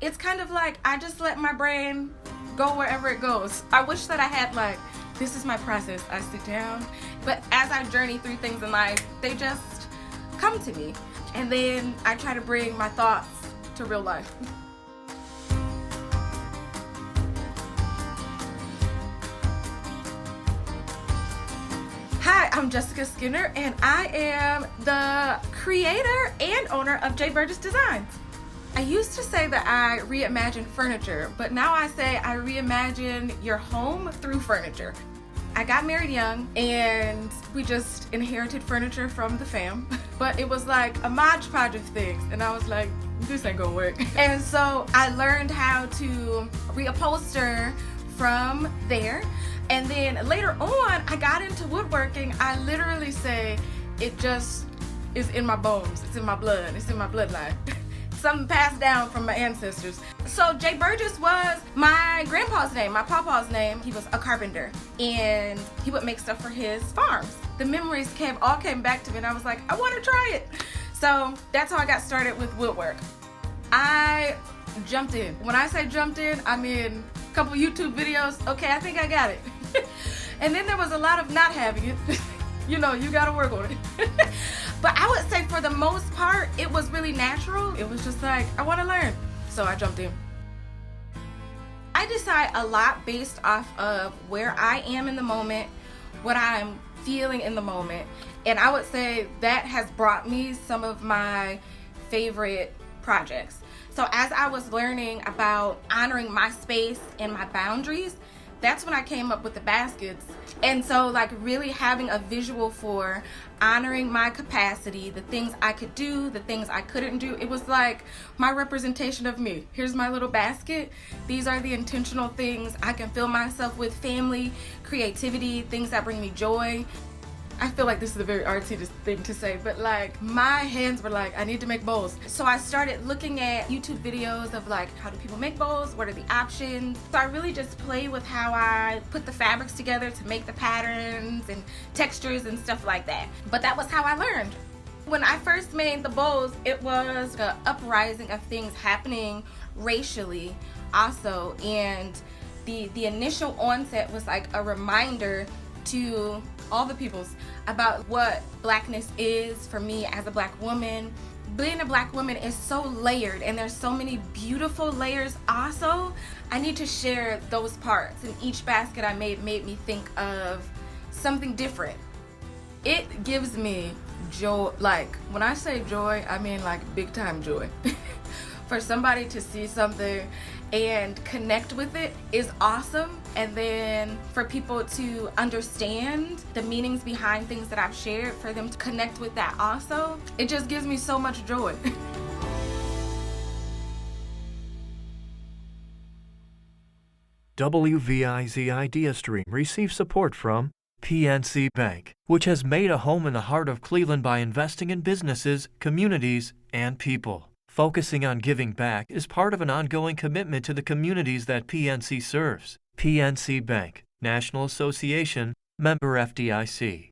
it's kind of like I just let my brain go wherever it goes. I wish that I had like, this is my process. I sit down, but as I journey through things in life, they just come to me. And then I try to bring my thoughts to real life. Hi, I'm Jessica Skinner, and I am the creator and owner of J. Burgess Designs. I used to say that I reimagine furniture, but now I say I reimagine your home through furniture. I got married young, and we just inherited furniture from the fam. But it was like a Mod Podge of things, and I was like, this ain't gonna work. And so I learned how to reupholster from there. And then later on, I got into woodworking. I literally say it just is in my bones. It's in my blood. It's in my bloodline. Something passed down from my ancestors. So J. Burgess was my grandpa's name, my papa's name. He was a carpenter, and he would make stuff for his farms. The memories all came back to me, and I was like, I want to try it. So that's how I got started with woodwork. I jumped in. When I say jumped in, I mean a couple YouTube videos. Okay, I think I got it. And then there was a lot of not having it. You know, you gotta work on it. But I would say for the most part, it was really natural. It was just like, I wanna learn. So I jumped in. I decide a lot based off of where I am in the moment, what I'm feeling in the moment. And I would say that has brought me some of my favorite projects. So as I was learning about honoring my space and my boundaries, that's when I came up with the baskets. And so like really having a visual for honoring my capacity, the things I could do, the things I couldn't do. It was like my representation of me. Here's my little basket. These are the intentional things I can fill myself with: family, creativity, things that bring me joy. I feel like this is a very artsy thing to say, but like my hands were like, I need to make bowls. So I started looking at YouTube videos of like, how do people make bowls? What are the options? So I really just play with how I put the fabrics together to make the patterns and textures and stuff like that. But that was how I learned. When I first made the bowls, it was an uprising of things happening racially also. And the initial onset was like a reminder to all the peoples about what blackness is for me as a black woman. Being a black woman is so layered, and there's so many beautiful layers also. I need to share those parts, and each basket I made me think of something different. It gives me joy. Like when I say joy, I mean like big time joy. For somebody to see something and connect with it is awesome. And then for people to understand the meanings behind things that I've shared, for them to connect with that also, it just gives me so much joy. WVIZ Idea Stream receives support from PNC Bank, which has made a home in the heart of Cleveland by investing in businesses, communities, and people. Focusing on giving back is part of an ongoing commitment to the communities that PNC serves. PNC Bank, National Association, member FDIC.